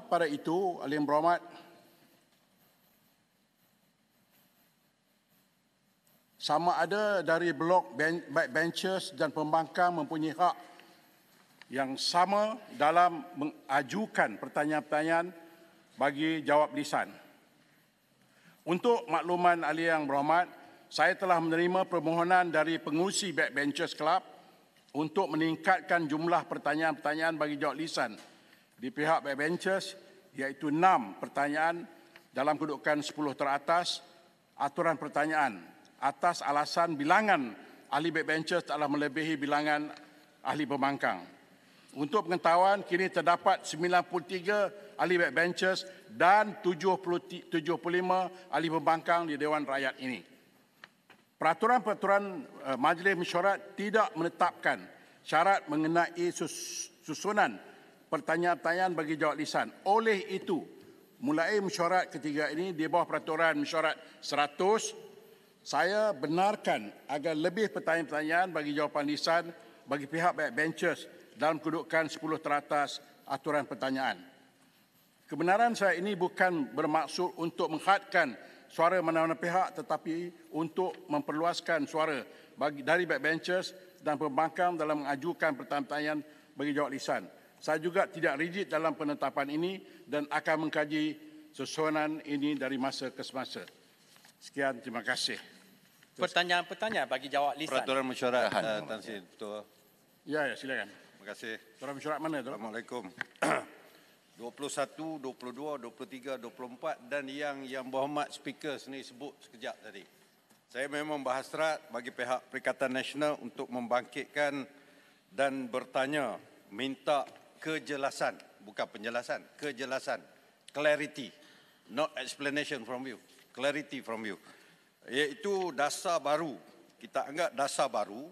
Pada itu, Ahli yang berhormat, sama ada dari blok backbenchers dan pembangkang mempunyai hak yang sama dalam mengajukan pertanyaan-pertanyaan bagi jawab lisan. Untuk makluman ahli yang berhormat, saya telah menerima permohonan dari pengurusi Backbenchers Club untuk meningkatkan jumlah pertanyaan-pertanyaan bagi jawab lisan di pihak Backbenchers, iaitu 6 pertanyaan dalam kedudukan 10 teratas aturan pertanyaan atas alasan bilangan ahli Backbenchers telah melebihi bilangan ahli pembangkang. Untuk pengetahuan, kini terdapat 93 ahli backbenchers dan 75 ahli pembangkang di Dewan Rakyat ini. Peraturan-peraturan Majlis Mesyuarat tidak menetapkan syarat mengenai susunan pertanyaan-pertanyaan bagi jawab lisan. Oleh itu, mulai mesyuarat ketiga ini di bawah Peraturan Mesyuarat 100, saya benarkan agar lebih pertanyaan-pertanyaan bagi jawapan lisan bagi pihak backbenchers dalam kedudukan 10 teratas aturan pertanyaan. Kebenaran saya ini bukan bermaksud untuk menghadkan suara mana-mana pihak, tetapi untuk memperluaskan suara dari backbenchers dan pembangkang dalam mengajukan pertanyaan-pertanyaan bagi jawab lisan. Saya juga tidak rigid dalam penetapan ini dan akan mengkaji susunan ini dari masa ke semasa. Sekian, terima kasih. Pertanyaan-pertanyaan bagi jawab lisan. Peraturan Mesyuarat Tan Sri, betul. Ya, silakan. Terima kasih. Peraturan mesyuarat mana itu? Assalamualaikum. 21, 22, 23, 24 dan yang berhormat speaker sini sebut sekejap tadi. Saya memang berhasrat bagi pihak Perikatan Nasional untuk membangkitkan dan bertanya, minta kejelasan, bukan penjelasan, kejelasan, clarity, not explanation from you, clarity from you. Iaitu dasar baru, kita anggap dasar baru,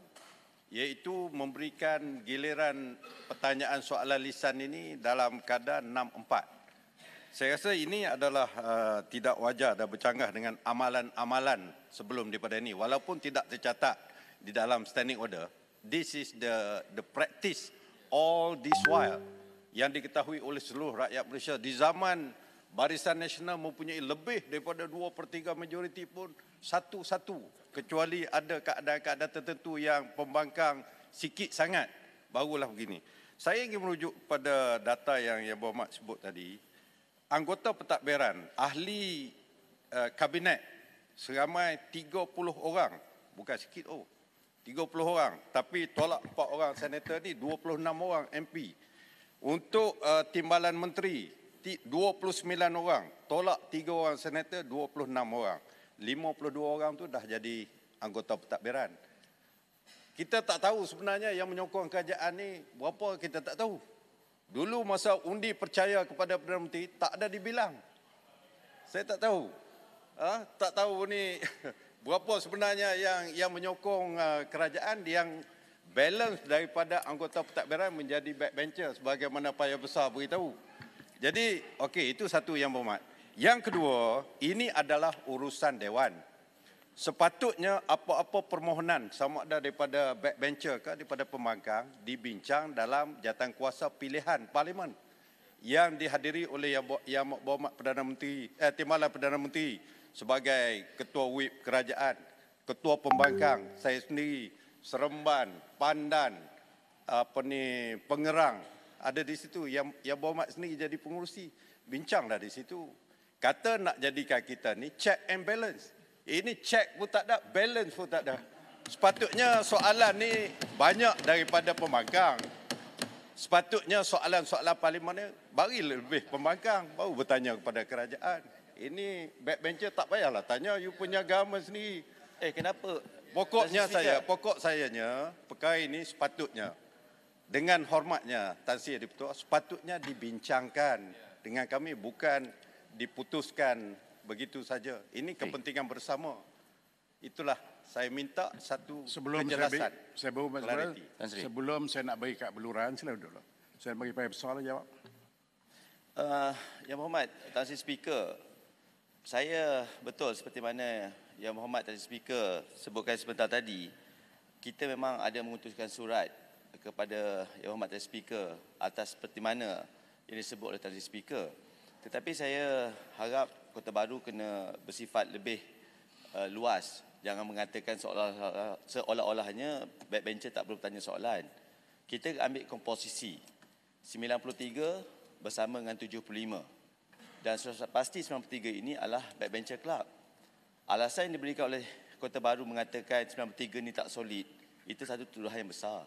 iaitu memberikan giliran pertanyaan soalan lisan ini dalam keadaan 6-4. Saya rasa ini adalah tidak wajar dan bercanggah dengan amalan-amalan sebelum daripada ini. Walaupun tidak tercatat di dalam standing order, this is the practice all this while yang diketahui oleh seluruh rakyat Malaysia. Di zaman Barisan Nasional mempunyai lebih daripada 2/3 majoriti pun satu-satu, kecuali ada keadaan-keadaan tertentu yang pembangkang sikit sangat, barulah begini. Saya ingin merujuk pada data yang berhormat sebut tadi. Anggota pentadbiran, ahli kabinet seramai 30 orang, bukan sikit 30 orang, tapi tolak 4 orang senator ni, 26 orang MP. Untuk timbalan menteri 29 orang, tolak 3 orang senator, 26 orang. 52 orang tu dah jadi anggota pentadbiran. Kita tak tahu sebenarnya yang menyokong kerajaan ni berapa, kita tak tahu. Dulu masa undi percaya kepada Perdana Menteri, tak ada dibilang. Saya tak tahu. Tak tahu ni berapa sebenarnya yang menyokong kerajaan, yang balance daripada anggota pentadbiran menjadi backbencher sebagaimana Payah Besar beritahu. Jadi, okey, itu satu yang berhormat. Yang kedua, ini adalah urusan Dewan. Sepatutnya apa-apa permohonan sama ada daripada backbencher ke daripada pembangkang dibincang dalam jawatankuasa pilihan Parlimen yang dihadiri oleh Yang Berhormat Perdana Menteri, Timbalan Perdana Menteri sebagai Ketua Whip Kerajaan, Ketua Pembangkang, saya sendiri, Seremban, Pandan, Pengerang, ada di situ. Yang berhormat sendiri jadi pengurusi, bincanglah di situ. Kata nak jadikan kita ni check and balance. Ini check pun tak ada, balance pun tak ada. Sepatutnya soalan ni banyak daripada pembangkang. Sepatutnya soalan-soalan parlimen ni bagi lebih pembangkang, baru bertanya kepada kerajaan. Ini backbencher tak payahlah tanya, you punya government sendiri. Kenapa? Pokok sayanya, perkara ini sepatutnya, dengan hormatnya Tan Sri Dipertua, sepatutnya dibincangkan dengan kami, bukan diputuskan begitu saja. Ini kepentingan bersama. Itulah saya minta satu kejelasan. Sebelum saya nak bagi kat beluran, sila dulu. Saya bagi Payah Besar lah jawab. Yang berhormat Tan Sri Speaker, saya betul seperti mana Yang Berhormat Tan Sri Speaker sebutkan sebentar tadi, kita memang ada mengutuskan surat kepada Yang Berhormat Tan Sri Speaker atas seperti mana yang disebut oleh Tan Sri Speaker. Tetapi saya harap Kota Baru kena bersifat lebih luas. Jangan mengatakan seolah-olahnya backbencher tak perlu bertanya soalan. Kita ambil komposisi 93 bersama dengan 75. Dan sudah pasti 93 ini adalah backbencher club. Alasan yang diberikan oleh Kota Baru mengatakan 93 ini tak solid, itu satu tuduhan yang besar.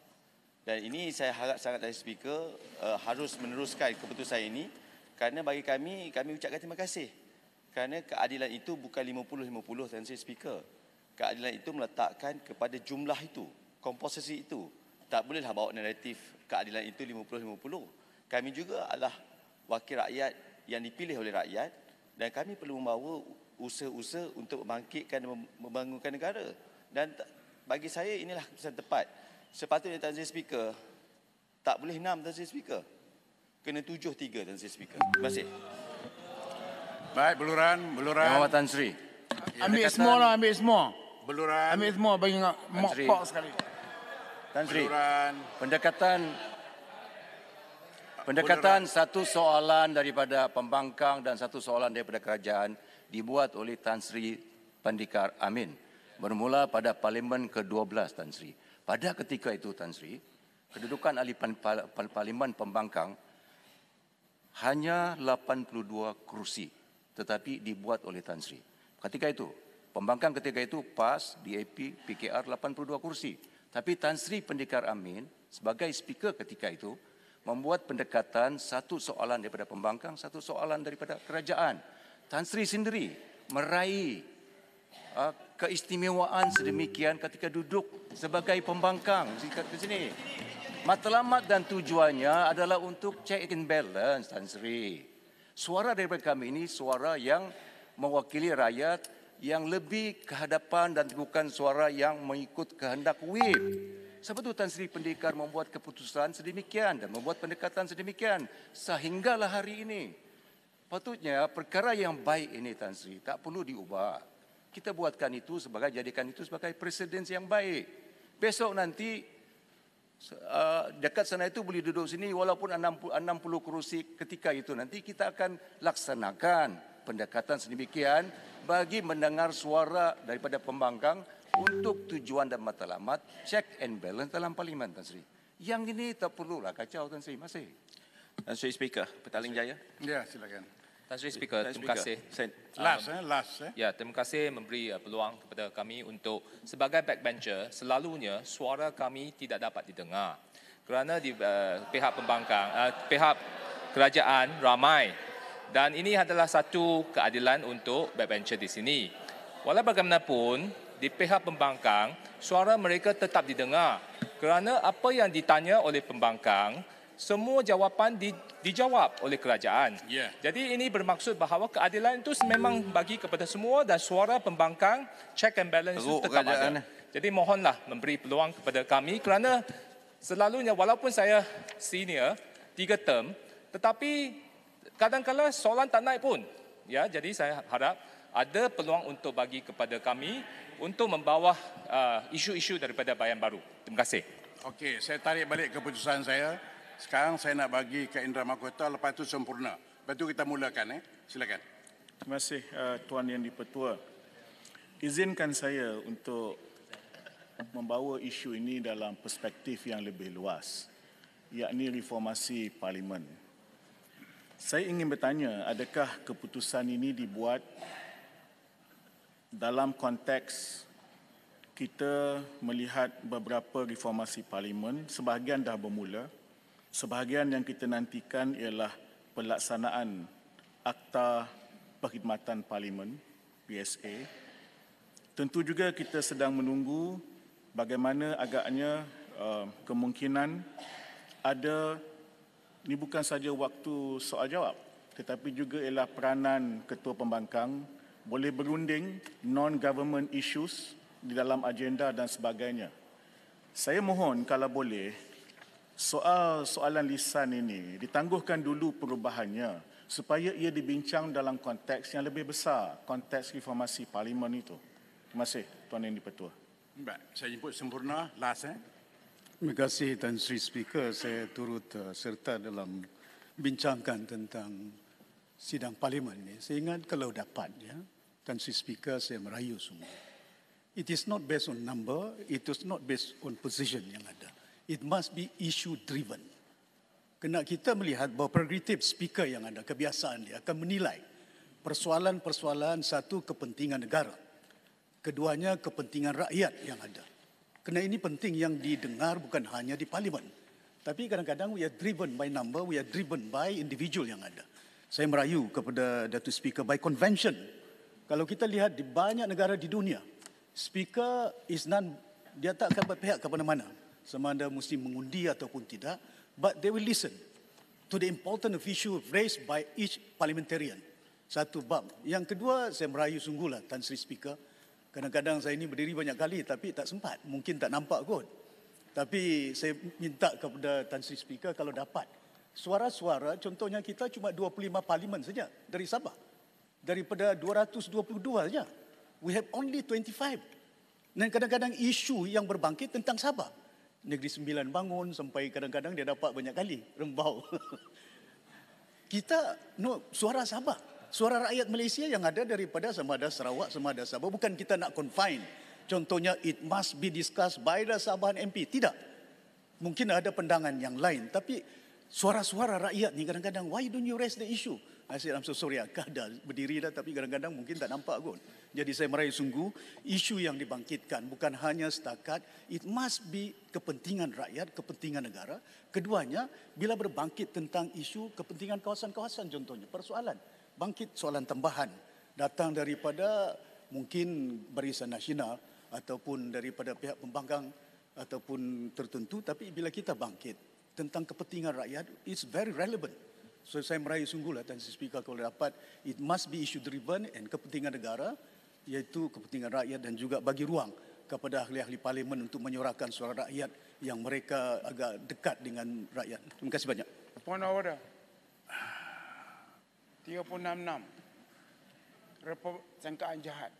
Dan ini saya harap sangat dari Speaker harus meneruskan keputusan ini kerana bagi kami ucapkan terima kasih. Kerana keadilan itu bukan 50-50 Tan Sri Speaker. Keadilan itu meletakkan kepada jumlah itu, komposisi itu. Tak bolehlah bawa naratif keadilan itu 50-50. Kami juga adalah wakil rakyat yang dipilih oleh rakyat dan kami perlu membawa usaha-usaha untuk membangkitkan dan membangunkan negara. Dan bagi saya inilah keputusan tepat. Sepatutnya Tan Sri Speaker tak boleh 6 Tan Sri Speaker. Kena 7-3 Tan Sri Speaker. Terima kasih. Baik, Beluran. Muhammad Tan Sri. Ambil semua lah, ambil semua. Beluran. Ambil semua bagi Sri. mokok sekali. Tan Sri, Beluran. pendekatan satu soalan daripada pembangkang dan satu soalan daripada kerajaan dibuat oleh Tan Sri Pandikar Amin. Bermula pada Parlimen ke-12 Tan Sri. Pada ketika itu Tan Sri, kedudukan ahli Parlimen Pembangkang hanya 82 kerusi tetapi dibuat oleh Tan Sri. Ketika itu, Pembangkang ketika itu PAS, DAP, PKR 82 kursi. Tapi Tan Sri Pandikar Amin sebagai speaker ketika itu membuat pendekatan satu soalan daripada Pembangkang, satu soalan daripada kerajaan. Tan Sri sendiri meraih keistimewaan sedemikian ketika duduk sebagai pembangkang di sini. Matlamat dan tujuannya adalah untuk check and balance, Tan Sri. Suara daripada kami ini suara yang mewakili rakyat yang lebih ke hadapan dan bukan suara yang mengikut kehendak whip. Sebab itu Tan Sri Pandikar membuat keputusan sedemikian dan membuat pendekatan sedemikian sehinggalah hari ini. Patutnya perkara yang baik ini Tan Sri tak perlu diubah. Kita buatkan itu jadikan itu sebagai presiden yang baik. Besok nanti dekat sana itu boleh duduk sini walaupun 60 kerusi ketika itu nanti kita akan laksanakan pendekatan sedemikian bagi mendengar suara daripada pembangkang untuk tujuan dan matlamat check and balance dalam parlimen Tan Sri. Yang ini tak perlulah kacau Tan Sri. Masih. Tan Sri Speaker, Petaling Jaya. Ya, silakan. Tan Sri Speaker, terima kasih. Last. Ya, terima kasih memberi peluang kepada kami untuk sebagai backbencher, selalunya suara kami tidak dapat didengar. Kerana di pihak pembangkang, pihak kerajaan ramai. Dan ini adalah satu keadilan untuk backbencher di sini. Walau bagaimanapun, di pihak pembangkang, suara mereka tetap didengar. Kerana apa yang ditanya oleh pembangkang, semua jawapan dijawab oleh kerajaan. Yeah. Jadi ini bermaksud bahawa keadilan itu memang bagi kepada semua dan suara pembangkang check and balance itu tetap ada. Jadi mohonlah memberi peluang kepada kami kerana selalunya walaupun saya senior 3 term tetapi kadang-kadang soalan tak naik pun. Ya, jadi saya harap ada peluang untuk bagi kepada kami untuk membawa isu-isu daripada Bayan Baru. Terima kasih. Okey, saya tarik balik keputusan saya. Sekarang saya nak bagi ke Indra Mahkota, lepas itu sempurna. Lepas itu kita mulakan. Silakan. Terima kasih Tuan Yang di-Pertua. Izinkan saya untuk membawa isu ini dalam perspektif yang lebih luas, yakni reformasi parlimen. Saya ingin bertanya, adakah keputusan ini dibuat dalam konteks kita melihat beberapa reformasi parlimen, sebahagian dah bermula, sebahagian yang kita nantikan ialah pelaksanaan Akta Perkhidmatan Parlimen, PSA. Tentu juga kita sedang menunggu bagaimana agaknya kemungkinan ada, ini bukan saja waktu soal jawab, tetapi juga ialah peranan Ketua Pembangkang boleh berunding non-government issues di dalam agenda dan sebagainya. Saya mohon kalau boleh, soalan lisan ini ditangguhkan dulu perubahannya supaya ia dibincang dalam konteks yang lebih besar, konteks reformasi parlimen itu. Terima kasih Tuan Yang di-Pertua. Baik, saya jemput sempurna. Last. Terima kasih Tan Sri Speaker. Saya turut serta dalam bincangkan tentang sidang parlimen ni, saya ingat kalau dapat, ya, Tan Sri Speaker, saya merayu semua. It is not based on number, it is not based on position yang ada. It must be issue driven. Kena kita melihat bahawa prerogatif speaker yang ada, kebiasaan dia akan menilai persoalan-persoalan, satu, kepentingan negara. Keduanya, kepentingan rakyat yang ada. Kerana ini penting yang didengar bukan hanya di parlimen. Tapi kadang-kadang we are driven by number, we are driven by individual yang ada. Saya merayu kepada Datuk Speaker by convention. Kalau kita lihat di banyak negara di dunia, speaker is non, dia tak akan berpihak kepada mana. Sama ada mesti mengundi ataupun tidak, but they will listen to the important of issue raised by each parliamentarian. Satu bab. Yang kedua, saya merayu sungguhlah Tan Sri Speaker. Kadang-kadang saya ini berdiri banyak kali tapi tak sempat. Mungkin tak nampak kot. Tapi saya minta kepada Tan Sri Speaker kalau dapat. Suara-suara, contohnya kita cuma 25 parlimen saja dari Sabah. Daripada 222 saja. We have only 25. Dan kadang-kadang isu yang berbangkit tentang Sabah. Negeri Sembilan bangun sampai kadang-kadang dia dapat banyak kali rembau. Kita, suara Sabah. Suara rakyat Malaysia yang ada daripada sama ada Sarawak, sama ada Sabah. Bukan kita nak confine. Contohnya, it must be discussed by the Sabahan MP. Tidak. Mungkin ada pandangan yang lain. Tapi suara-suara rakyat ni kadang-kadang, why don't you raise the issue? I said, I'm so sorry, akak dah berdiri dah tapi kadang-kadang mungkin tak nampak kot. Jadi saya merayu sungguh, isu yang dibangkitkan bukan hanya setakat, it must be kepentingan rakyat, kepentingan negara. Keduanya, bila berbangkit tentang isu kepentingan kawasan-kawasan contohnya, persoalan. Bangkit soalan tambahan, datang daripada mungkin Barisan Nasional ataupun daripada pihak pembangkang ataupun tertentu, tapi bila kita bangkit tentang kepentingan rakyat, it's very relevant. So saya merayu sungguhlah Tan Sri Speaker kalau dapat, it must be issue driven and kepentingan negara, iaitu kepentingan rakyat dan juga bagi ruang kepada ahli-ahli parlimen untuk menyuarakan suara rakyat yang mereka agak dekat dengan rakyat. Terima kasih banyak. Point of order. 366. Sangkaan jahat.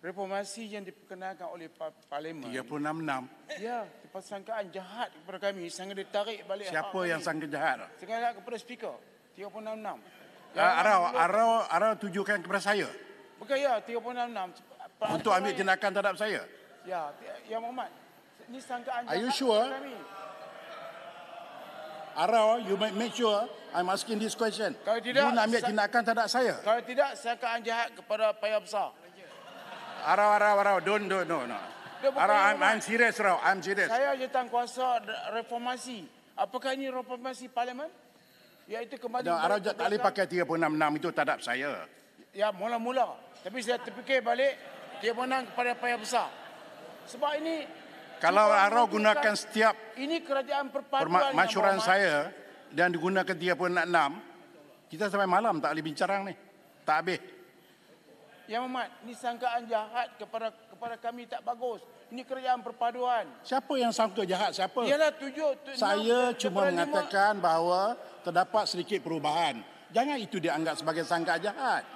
Reformasi yang diperkenalkan oleh parlimen. 366. Ya, sangkaan jahat kepada kami. Sangat ditarik balik. Siapa yang sangka jahat? Sangat kepada speaker. 366. Arau tujukan kepada saya. Bukan ya, 366. Untuk ambil tindakan terhadap saya. Ya Muhammad. Ini sangkaan jahat. Are you sure? Kepada kami. Arau, you make sure I'm asking this question. Kalau tidak, you nak ambil tindakan terhadap saya. Kalau tidak, sangkaan jahat kepada payah besar. Arau, don't, no. Arau, I'm serious, Arau, I'm serious. Saya jawatankuasa reformasi. Apakah ini reformasi parlimen? Iaitu kembali... Arau tak boleh pakai 366 itu terhadap saya. Ya, mula-mula. Tapi saya terfikir balik, 366 kepada payah besar. Sebab ini... Kalau Arau gunakan setiap ini kerajaan perpaduan masyuran saya dan digunakan 366, kita sampai malam tak boleh bincang ni. Tak habis. Ya Muhammad, ini sangkaan jahat kepada kami tak bagus. Ini kerajaan perpaduan. Siapa yang sangka jahat? Siapa? Ialah 7. Saya cuma mengatakan bahawa terdapat sedikit perubahan. Jangan itu dianggap sebagai sangkaan jahat.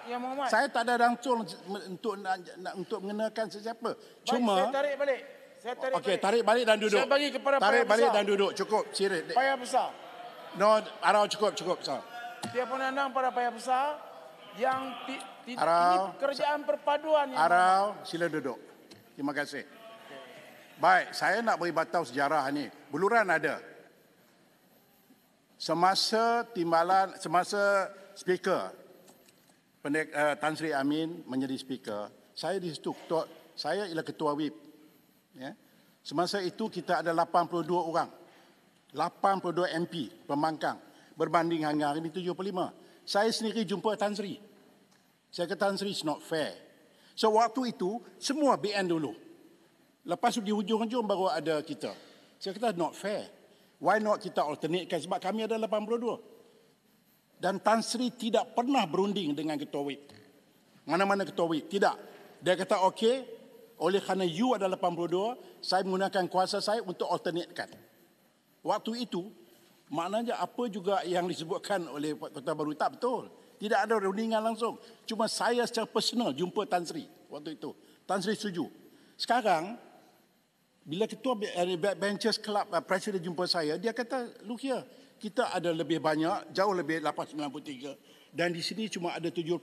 Ya Muhammad. Saya tak ada rancun untuk mengenakan sesiapa. Cuma saya tarik balik. Okey, tarik balik dan duduk. Saya bagi kepada tarik payah balik besar. dan duduk. Cukup, serius. Payah besar. No, Arau cukup. So. 366 pada payah besar yang ini kerajaan perpaduan yang Arau, sila duduk. Terima kasih. Baik, saya nak beri batau sejarah ni. Buluran ada. Semasa speaker Tan Sri Amin menjadi speaker, saya di situ, saya ialah ketua whip. Ya. Semasa itu kita ada 82 orang. 82 MP pembangkang berbanding hingga hari ini 75. Saya sendiri jumpa Tan Sri. Saya kata Tan Sri is not fair. So waktu itu semua BN dulu. Lepas itu di hujung-hujung baru ada kita. Saya kata not fair. Why not kita alternatekan sebab kami ada 82. Dan Tan Sri tidak pernah berunding dengan ketua whip. Mana-mana ketua whip. Tidak. Dia kata okey, oleh kerana you ada 82, saya menggunakan kuasa saya untuk alternatekan. Waktu itu, maknanya apa juga yang disebutkan oleh Kota Baru tak betul. Tidak ada rundingan langsung. Cuma saya secara personal jumpa Tan Sri waktu itu. Tan Sri setuju. Sekarang, bila ketua Backbenchers Club Presiden jumpa saya, dia kata, look here, kita ada lebih banyak, jauh lebih 893 dan di sini cuma ada 75.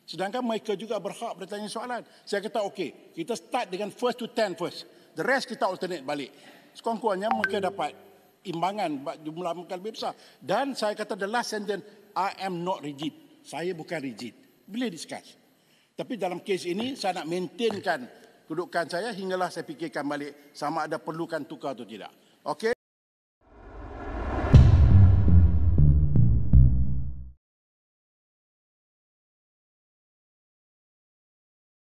Sedangkan mereka juga berhak bertanya soalan. Saya kata okey, kita start dengan first to 10 first. The rest kita alternate balik. Sekurang-kurangnya mereka dapat imbangan jumlah mereka lebih besar. Dan saya kata the last sentence, I am not rigid. Saya bukan rigid. Boleh discuss. Tapi dalam kes ini saya nak maintainkan kedudukan saya hinggalah saya fikirkan balik sama ada perlukan tukar atau tidak. Okey?